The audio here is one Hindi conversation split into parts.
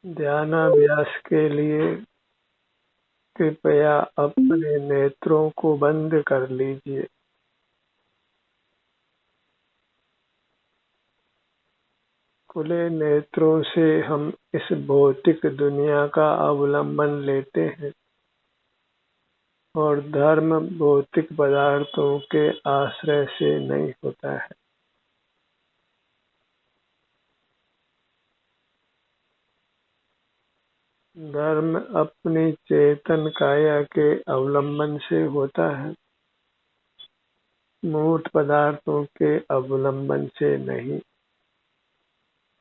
ध्यानाभ्यास के लिए कृपया अपने नेत्रों को बंद कर लीजिए। खुले नेत्रों से हम इस भौतिक दुनिया का अवलंबन लेते हैं और धर्म भौतिक पदार्थों के आश्रय से नहीं होता है। धर्म अपनी चेतन काया के अवलंबन से होता है, मूर्त पदार्थों के अवलंबन से नहीं।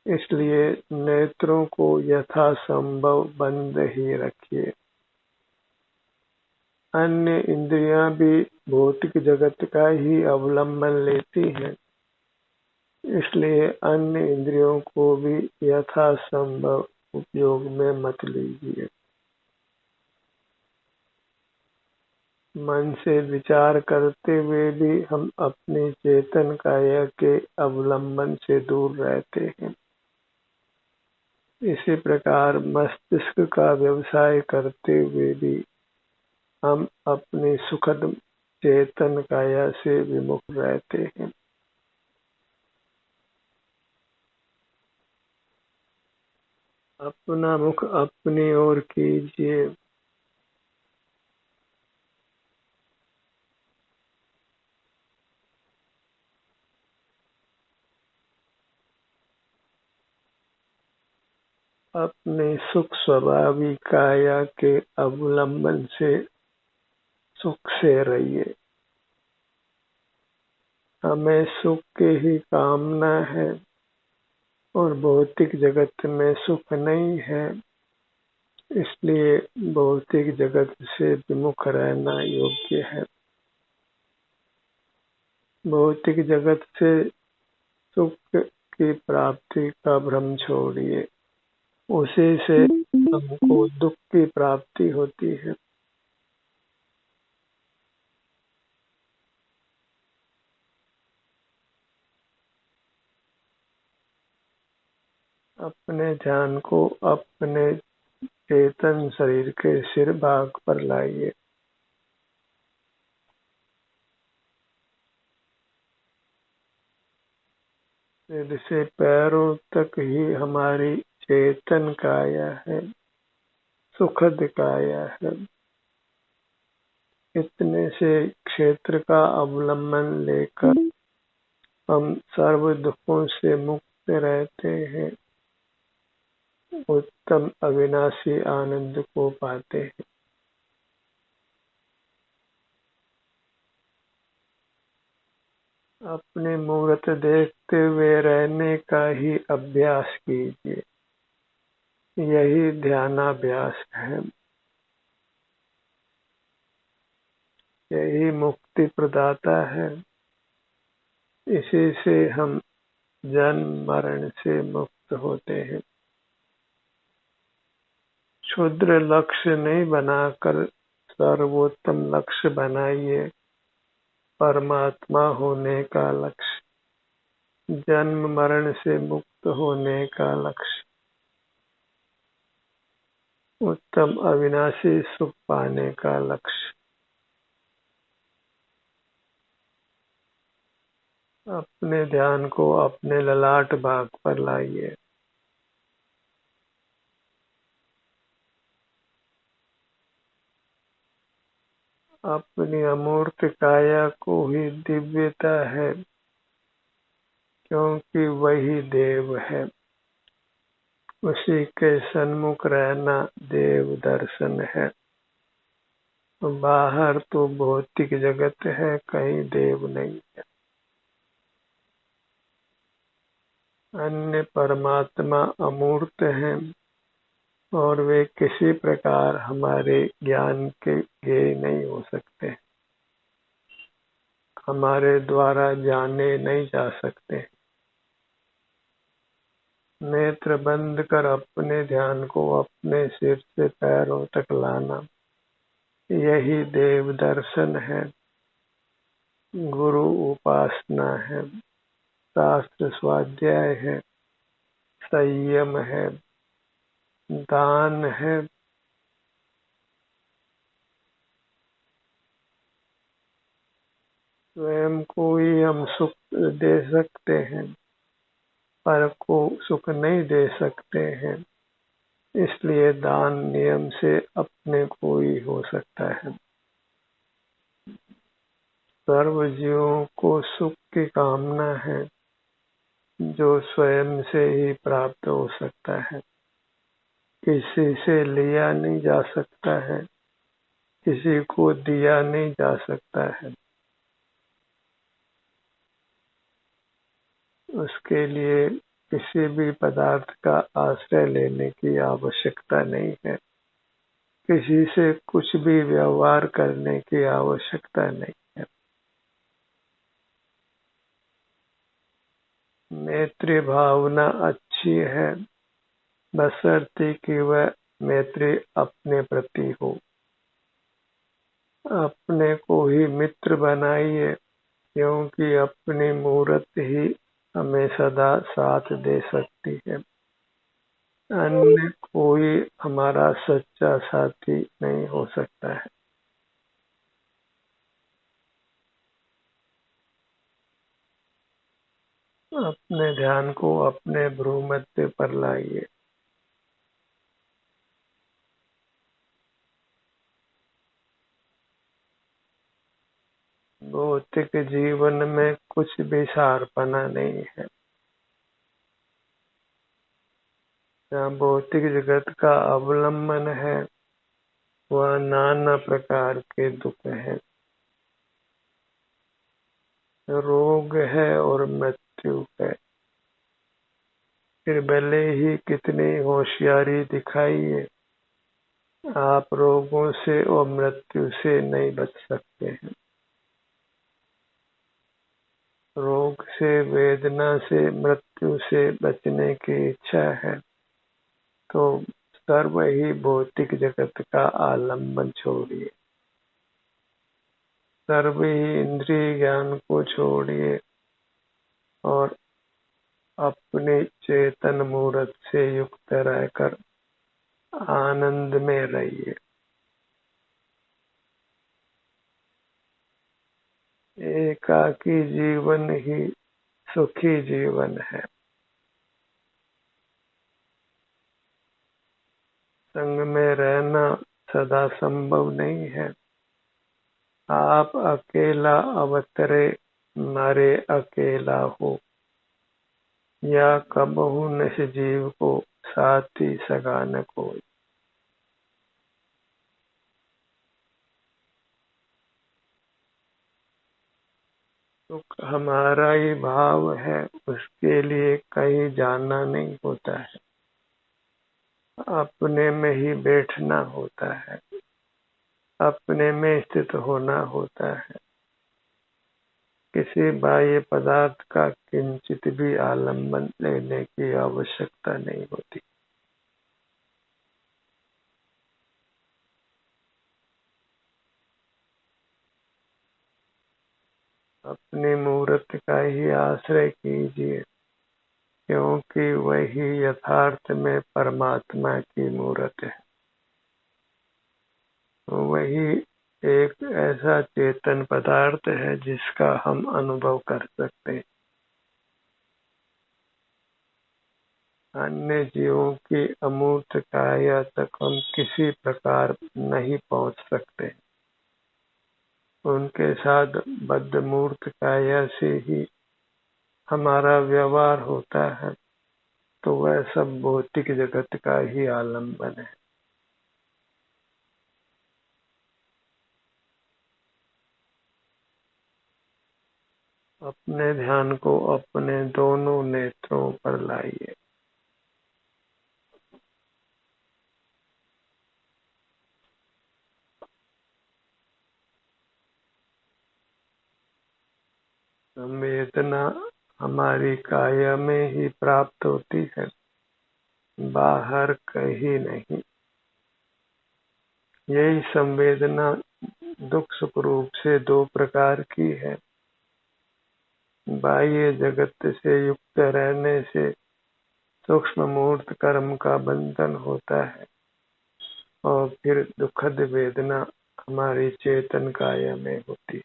इसलिए नेत्रों को यथासंभव बंद ही रखिए। अन्य इंद्रियां भी भौतिक जगत का ही अवलंबन लेती हैं, इसलिए अन्य इंद्रियों को भी यथासंभव उपयोग में मत लीजिए। मन से विचार करते हुए भी हम अपनी चेतन काया के अवलंबन से दूर रहते हैं। इसी प्रकार मस्तिष्क का व्यवसाय करते हुए भी हम अपनी सुखद चेतन काया से विमुख रहते हैं। अपना मुख अपनी ओर कीजिए। अपने सुख स्वभावी काया के अवलंबन से सुख से रहिए। हमें सुख की ही कामना है और भौतिक जगत में सुख नहीं है, इसलिए भौतिक जगत से विमुख रहना योग्य है। भौतिक जगत से सुख की प्राप्ति का भ्रम छोड़िए, उसी से हमको दुख की प्राप्ति होती है। अपने ध्यान को अपने चेतन शरीर के सिर भाग पर लाइए। सिर से पैरों तक ही हमारी चेतन काया है, सुखद काया है। इतने से क्षेत्र का अवलंबन लेकर हम सर्व दुखों से मुक्त रहते हैं, उत्तम अविनाशी आनंद को पाते हैं। अपने मूर्त देखते हुए रहने का ही अभ्यास कीजिए। यही ध्यानाभ्यास है। यही मुक्ति प्रदाता है। इसी से हम जन्म मरण से मुक्त होते हैं। क्षुद्र लक्ष्य नहीं बनाकर सर्वोत्तम लक्ष्य बनाइए, परमात्मा होने का लक्ष्य, जन्म मरण से मुक्त होने का लक्ष्य, उत्तम अविनाशी सुख पाने का लक्ष्य। अपने ध्यान को अपने ललाट भाग पर लाइए। अपनी अमूर्त काया को ही दिव्यता है, क्योंकि वही देव है। उसी के सन्मुख रहना देव दर्शन है। बाहर तो भौतिक जगत है, कहीं देव नहीं है। अन्य परमात्मा अमूर्त हैं और वे किसी प्रकार हमारे ज्ञान के ज्ञेय नहीं हो सकते, हमारे द्वारा जाने नहीं जा सकते। नेत्र बंद कर अपने ध्यान को अपने सिर से पैरों तक लाना, यही देव दर्शन है, गुरु उपासना है, शास्त्र स्वाध्याय है, संयम है, दान है। स्वयं को ही हम सुख दे सकते हैं, पर को सुख नहीं दे सकते हैं, इसलिए दान नियम से अपने को ही हो सकता है। सर्व जीवों को सुख की कामना है, जो स्वयं से ही प्राप्त हो सकता है। किसी से लिया नहीं जा सकता है, किसी को दिया नहीं जा सकता है। उसके लिए किसी भी पदार्थ का आश्रय लेने की आवश्यकता नहीं है, किसी से कुछ भी व्यवहार करने की आवश्यकता नहीं है। मैत्री भावना अच्छी है, बशर्ते कि वह मैत्री अपने प्रति हो। अपने को ही मित्र बनाइए, क्योंकि अपनी मूरत ही हमें सदा साथ दे सकती है। अन्य कोई हमारा सच्चा साथी नहीं हो सकता है। अपने ध्यान को अपने भ्रूमध्य पर लाइए। भौतिक जीवन में कुछ भी सारपना नहीं है। जहाँ भौतिक जगत का अवलंबन है, वह नाना प्रकार के दुख है, रोग है और मृत्यु है। फिर भले ही कितनी होशियारी दिखाइए, आप रोगों से और मृत्यु से नहीं बच सकते हैं। रोग से, वेदना से, मृत्यु से बचने की इच्छा है तो सर्व ही भौतिक जगत का आलंबन छोड़िए, सर्व ही इंद्रिय ज्ञान को छोड़िए और अपने चेतन मूर्त से युक्त रहकर आनंद में रहिए। एकाकी जीवन ही सुखी जीवन है। संग में रहना सदा संभव नहीं है। आप अकेला अवतरे, मरे अकेला हो, या कबहु निस जीव को साथी सगा न कोई। सुख हमारा ही भाव है, उसके लिए कहीं जाना नहीं होता है, अपने में ही बैठना होता है, अपने में स्थित होना होता है। किसी बाह्य पदार्थ का किंचित भी आलंबन लेने की आवश्यकता नहीं होती। अपनी मूर्त का ही आश्रय कीजिए, क्योंकि वही यथार्थ में परमात्मा की मूर्त है। वही एक ऐसा चेतन पदार्थ है जिसका हम अनुभव कर सकते हैं। अन्य जीवों की अमूर्त काया तक हम किसी प्रकार नहीं पहुंच सकते। उनके साथ बद्धमूर्त काया से ही हमारा व्यवहार होता है, तो वह सब भौतिक जगत का ही आलंबन है। अपने ध्यान को अपने दोनों नेत्रों पर लाइए। संवेदना हमारी काया में ही प्राप्त होती है, बाहर कहीं नहीं। यही संवेदना दुख सुख रूप से दो प्रकार की है। बाह्य जगत से युक्त रहने से सूक्ष्म मूर्त कर्म का बंधन होता है और फिर दुखद वेदना हमारी चेतन काया में होती है।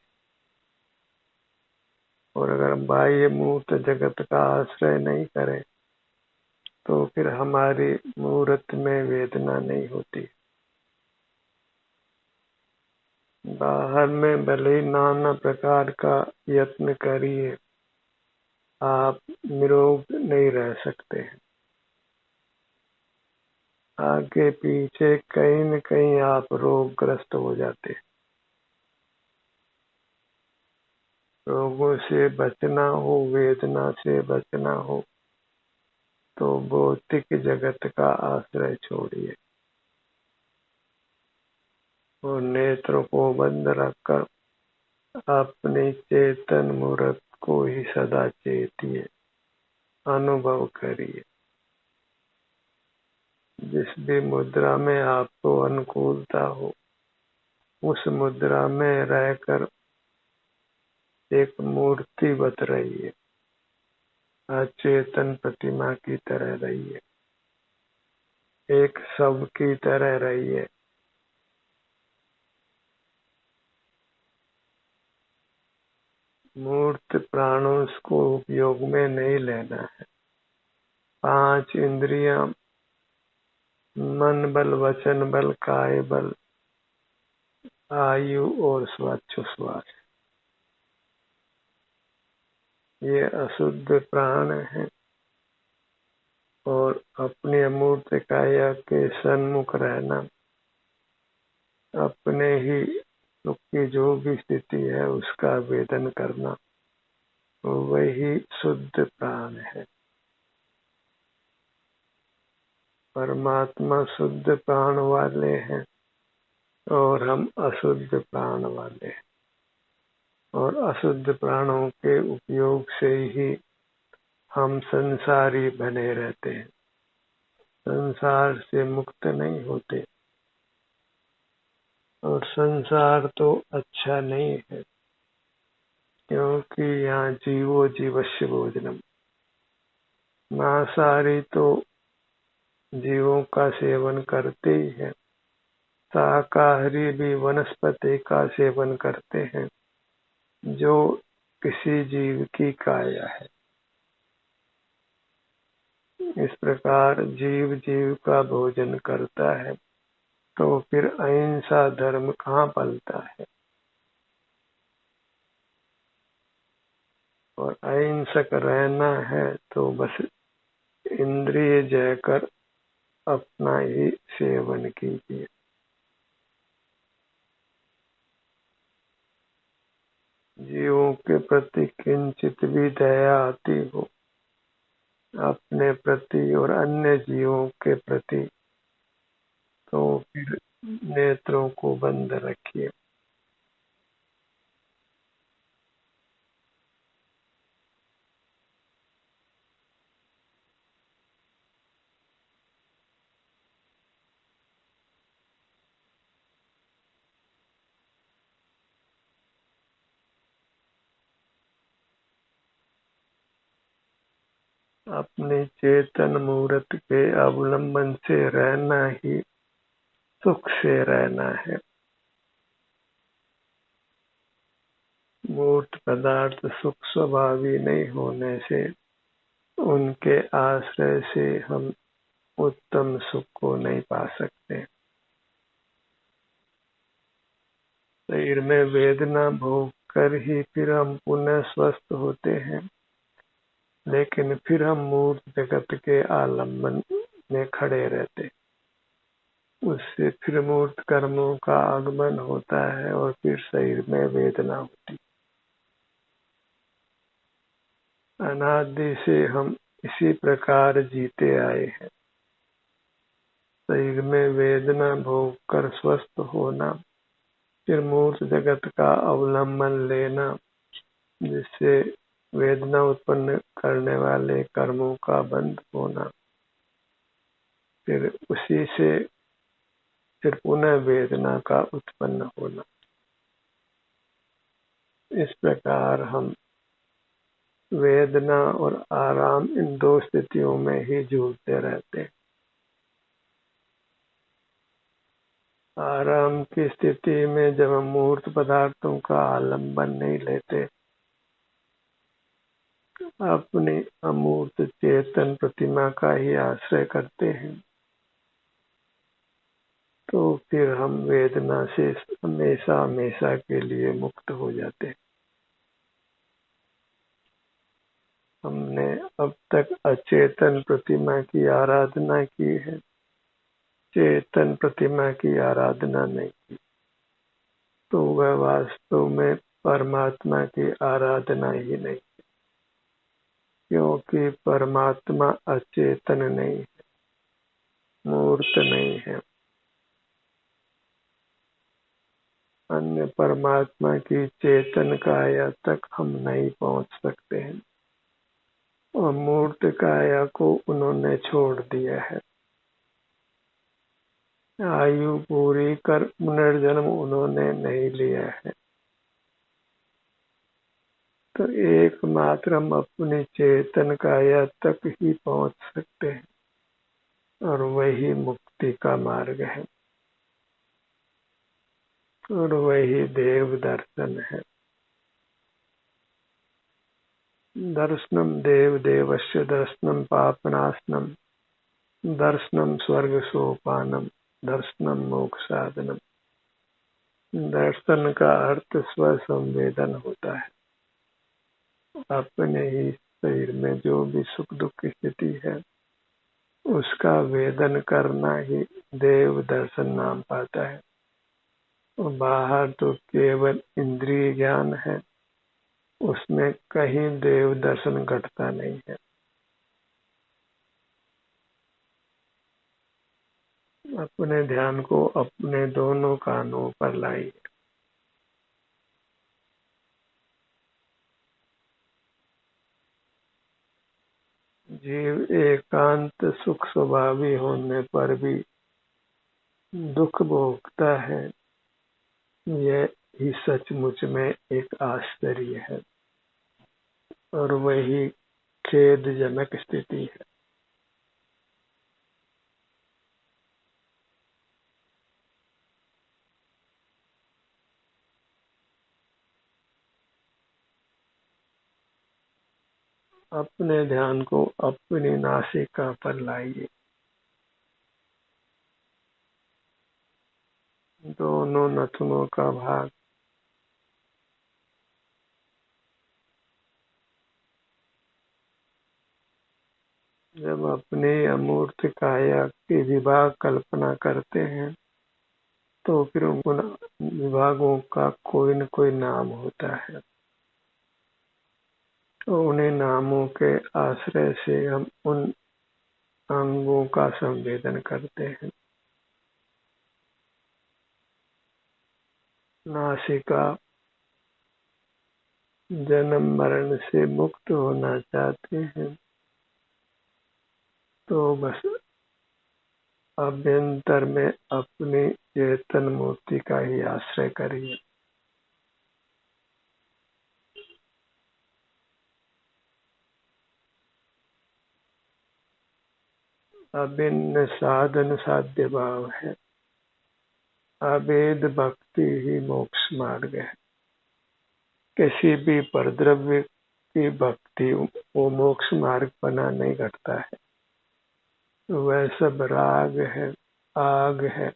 और अगर बाह्य मूर्त जगत का आश्रय नहीं करें तो फिर हमारी मूर्त में वेदना नहीं होती। बाहर में भले ही नाना प्रकार का यत्न करिए, आप निरोग नहीं रह सकते हैं। आगे पीछे कहीं न कहीं आप रोगग्रस्त हो जाते हैं। रोगों से बचना हो, वेदना से बचना हो तो भौतिक जगत का आश्रय छोड़िए और नेत्रों को बंद रखकर अपने चेतन मूर्त को ही सदा चेतिए, अनुभव करिए। जिस भी मुद्रा में आपको अनुकूलता हो उस मुद्रा में रहकर एक मूर्ति बत रहिए, अचेतन प्रतिमा की तरह रहिए, एक शव की तरह रहिए। मूर्त प्राणों को उपयोग में नहीं लेना है। 5 इंद्रियां, मन बल, वचन बल, काय बल, आयु और श्वास, ये अशुद्ध प्राण है और अपने अमूर्त काया के सन्मुख रहना, अपने ही सुख की जो भी स्थिति है उसका वेदन करना, वही शुद्ध प्राण है। परमात्मा शुद्ध प्राण वाले हैं और हम अशुद्ध प्राण वाले हैं, और अशुद्ध प्राणों के उपयोग से ही हम संसारी बने रहते हैं, संसार से मुक्त नहीं होते। और संसार तो अच्छा नहीं है, क्योंकि यहाँ जीवो जीवस्य भोजनम, मांसाहारी तो जीवों का सेवन करते ही है, शाकाहारी भी वनस्पति का सेवन करते हैं जो किसी जीव की काया है। इस प्रकार जीव जीव का भोजन करता है तो फिर अहिंसा धर्म कहाँ पलता है। और अहिंसक रहना है तो बस इंद्रिय जय कर अपना ही सेवन कीजिए। जीवों के प्रति किंचित भी दया आती हो, अपने प्रति और अन्य जीवों के प्रति, तो फिर नेत्रों को बंद रखिए। अपने चेतन मूर्त के अवलंबन से रहना ही सुख से रहना है। मूर्त पदार्थ सुख स्वभावी नहीं होने से उनके आश्रय से हम उत्तम सुख को नहीं पा सकते। शरीर में वेदना भोग कर ही फिर हम पुनः स्वस्थ होते हैं, लेकिन फिर हम मूर्त जगत के आलम्बन में खड़े रहते, उससे फिर मूर्त कर्मों का आगमन होता है और फिर शरीर में वेदना होती। अनादि से हम इसी प्रकार जीते आए हैं, शरीर में वेदना भोग कर स्वस्थ होना, फिर मूर्त जगत का अवलंबन लेना, जिससे वेदना उत्पन्न करने वाले कर्मों का बंध होना, फिर उसी से फिर पुनः वेदना का उत्पन्न होना। इस प्रकार हम वेदना और आराम, इन दो स्थितियों में ही जूझते रहते हैं। आराम की स्थिति में जब हम मूर्त पदार्थों का आलंबन नहीं लेते, अपनी अमूर्त चेतन प्रतिमा का ही आश्रय करते हैं, तो फिर हम वेदना से हमेशा हमेशा के लिए मुक्त हो जाते हैं। हमने अब तक अचेतन प्रतिमा की आराधना की है, चेतन प्रतिमा की आराधना नहीं की, तो वह वास्तव में परमात्मा की आराधना ही नहीं, क्योंकि परमात्मा अचेतन नहीं है, मूर्त नहीं है। अन्य परमात्मा की चेतन काया तक हम नहीं पहुंच सकते हैं, और मूर्त काया को उन्होंने छोड़ दिया है। आयु पूरी कर पुनर्जन्म उन्होंने नहीं लिया है, तो एकमात्र हम अपनी चेतन काया तक ही पहुंच सकते हैं, और वही मुक्ति का मार्ग है, और वही देव दर्शन है। दर्शनम देव देवस्य दर्शनम पापनाशनम, दर्शनम स्वर्ग सोपानम, दर्शनम मोक्ष साधनम। दर्शन का अर्थ स्व संवेदन होता है। अपने ही शरीर में जो भी सुख दुख की स्थिति है, उसका वेदन करना ही देव दर्शन नाम पाता है। और बाहर तो केवल इंद्रिय ज्ञान है, उसमें कहीं देव दर्शन घटता नहीं है। अपने ध्यान को अपने दोनों कानों पर लाइए। जीव एकांत सुख स्वभावी होने पर भी दुख भोगता है, यह ही सचमुच में एक आश्चर्य है, और वही खेदजनक स्थिति है। अपने ध्यान को अपनी नासिका पर लाइए। दोनों नथुनों का भाग जब अपने अमूर्त काया की विभाग कल्पना करते हैं, तो फिर उन विभागों का कोई न कोई नाम होता है, तो उन्हीं नामों के आश्रय से हम उन अंगों का संवेदन करते हैं। नासिका जन्म मरण से मुक्त होना चाहते हैं, तो बस अभ्यंतर में अपनी चेतन मूर्ति का ही आश्रय करिए। अभिन्न साधन साध्य भाव है, अभेद भक्ति ही मोक्ष मार्ग है। किसी भी परद्रव्य की भक्ति वो मोक्ष मार्ग बना नहीं करता है, वह सब राग है, आग है।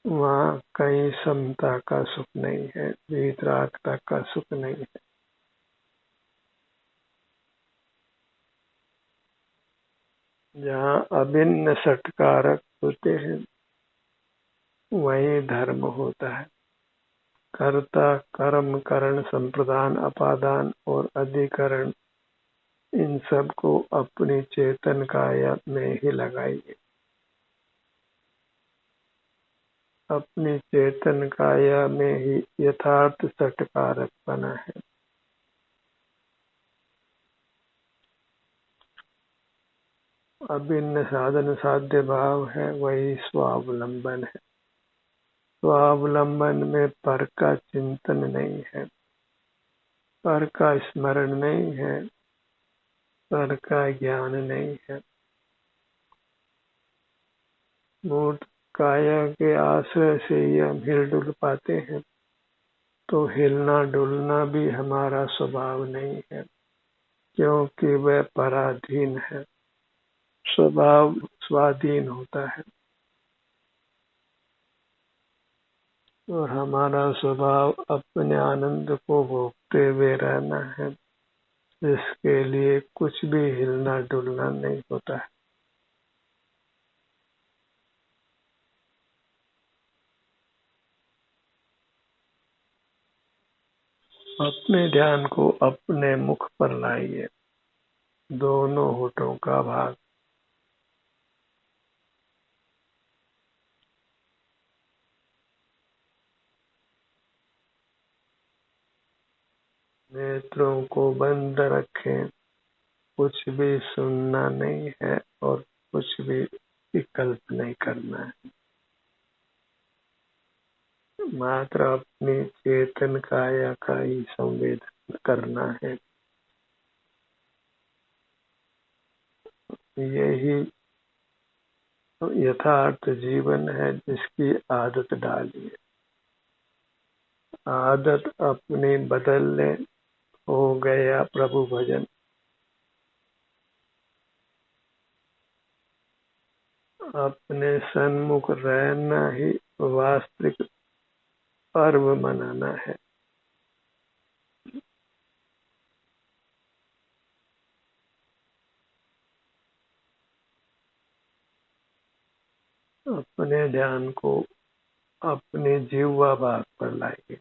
वहाँ कहीं समता का सुख नहीं है, वीतरागता का सुख नहीं है। जहाँ अभिन्न सत्कारक होते हैं, वही धर्म होता है। कर्ता कर्म करण संप्रदान अपादान और अधिकरण, इन सब को अपनी चेतन काया में ही लगाइए। अपनी चेतन काया में ही यथार्थ सत्कारक बना है। अभिन्न साधन साध्य भाव है, वही स्वावलंबन है। स्वावलंबन में पर का चिंतन नहीं है, पर का स्मरण नहीं है, पर का ज्ञान नहीं है। मूर्त काया के आश्रय से ही हम हिल डुल पाते हैं, तो हिलना डुलना भी हमारा स्वभाव नहीं है, क्योंकि वह पराधीन है। स्वभाव स्वाधीन होता है और हमारा स्वभाव अपने आनंद को भोगते हुए रहना है, जिसके लिए कुछ भी हिलना डुलना नहीं होता है। अपने ध्यान को अपने मुख पर लाइए, दोनों होठों का भाग। नेत्रों को बंद रखें, कुछ भी सुनना नहीं है और कुछ भी विकल्प नहीं करना है। मात्र अपनी चेतन काया का ही संवेदन करना है। यही यथार्थ जीवन है, जिसकी आदत डालिए। आदत अपनी बदल ले, हो गया प्रभु भजन। अपने सन्मुख रहना ही वास्तविक पर्व मनाना है। अपने ध्यान को अपने जिह्वा भाग पर लाइए।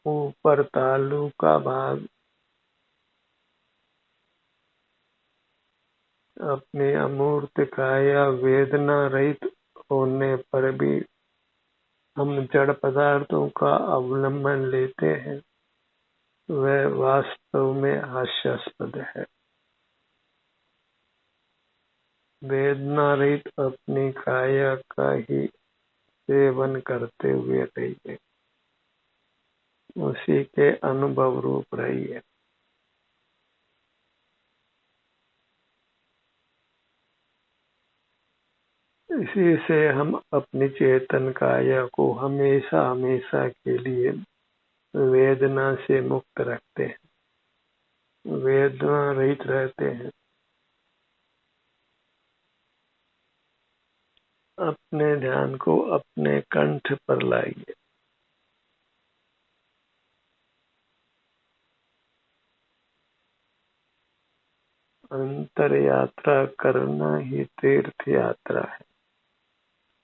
ऊपर तालु का भाग अपनी अमूर्त काया वेदना रहित होने पर भी हम जड़ पदार्थों का अवलंबन लेते हैं, वह वास्तव में हास्यास्पद है। वेदना रहित अपनी काया का ही सेवन करते हुए रहिए, उसी के अनुभव रूप रहिए। इसी से हम अपनी चेतन काया को हमेशा हमेशा के लिए वेदना से मुक्त रखते हैं, वेदना रहित रहते हैं। अपने ध्यान को अपने कंठ पर लाइए। अंतर यात्रा करना ही तीर्थ यात्रा है।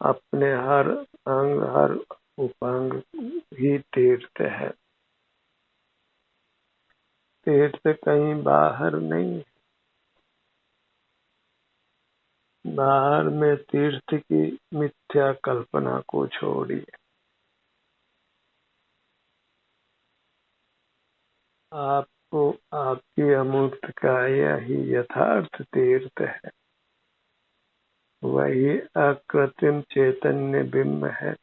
अपने हर अंग हर उपांग ही तीर्थ है। तीर्थ कहीं बाहर नहीं, बाहर में तीर्थ की मिथ्या कल्पना को छोड़िए। आपको आपकी अमूर्त काया ही यथार्थ तीर्थ है। वही अकृत्रिम चैतन्य बिंब है।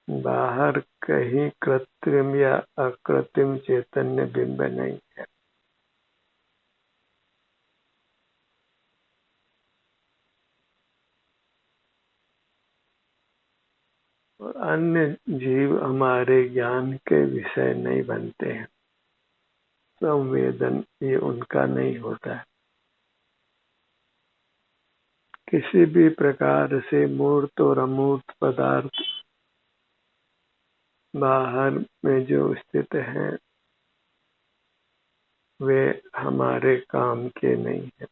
बाहर कहीं कृत्रिम या अकृत्रिम चैतन्य बिंब नहीं है। और अन्य जीव हमारे ज्ञान के विषय नहीं बनते हैं। संवेदन ये उनका नहीं होता है। किसी भी प्रकार से मूर्त और अमूर्त पदार्थ बाहर में जो स्थित हैं, वे हमारे काम के नहीं है।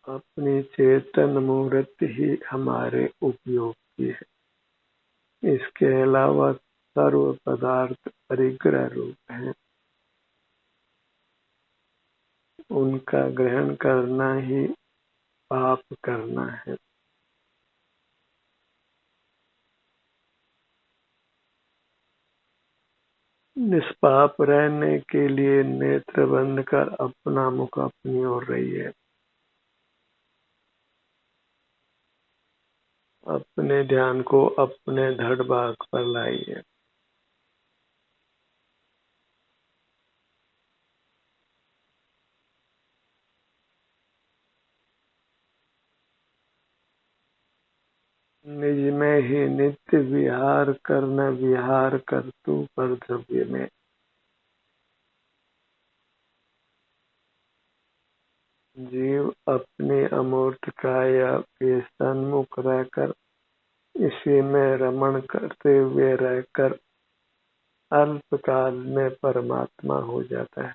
अपनी चेतन मूर्ति ही हमारे उपयोग की है। इसके अलावा सर्व पदार्थ परिग्रह रूप हैं। उनका ग्रहण करना ही पाप करना है। निष्पाप रहने के लिए नेत्र बंद कर अपना मुख अपनी ओर रहिए। अपने ध्यान को अपने धड़ भाग पर लाइए। निज में ही नित्य विहार कर, न विहार कर तू पर द्रव्य में। जीव अपनी अमूर्त काया के सन्मुख रहकर, इसी में रमण करते हुए रहकर अल्पकाल में परमात्मा हो जाता है।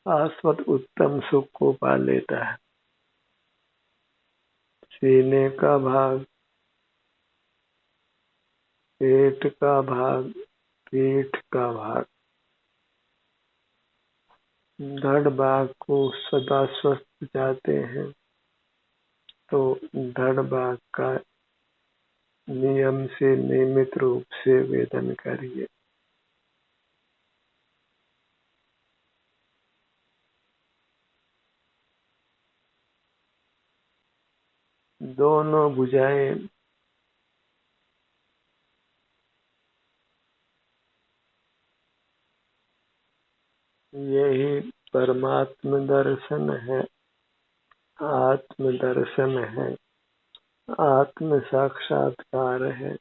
शाश्वत उत्तम सुख को पा लेता है। सीने का भाग, पेट का भाग, पीठ का भाग, धड़ भाग को सदा स्वस्थ चाहते हैं तो धड़ भाग का नियम से नियमित रूप से वेदन करिए। दोनों भुजाएं यही परमात्म दर्शन है, आत्म दर्शन है, आत्म साक्षात्कार है।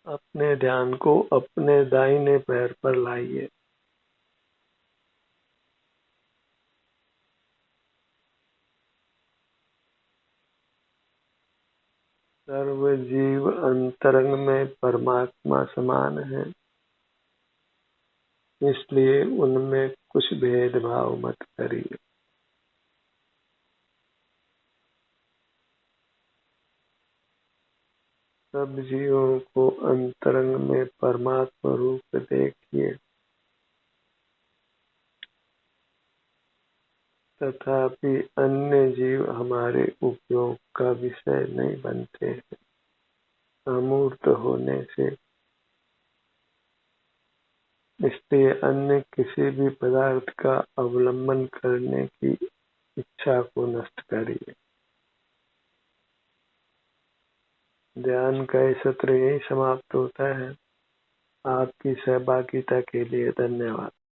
अपने ध्यान को अपने दाहिने पैर पर लाइए। सर्व जीव अंतरंग में परमात्मा समान है, इसलिए उनमें कुछ भेदभाव मत करिए। सब जीवों को अंतरंग में परमात्मा रूप देखिए, तथापि अन्य जीव हमारे उपयोग का विषय नहीं बनते हैं। अमूर्त होने से, इसलिए अन्य किसी भी पदार्थ का अवलंबन करने की इच्छा को नष्ट करिए। ध्यान का ये सत्र यही समाप्त होता है। आपकी सहभागिता के लिए धन्यवाद।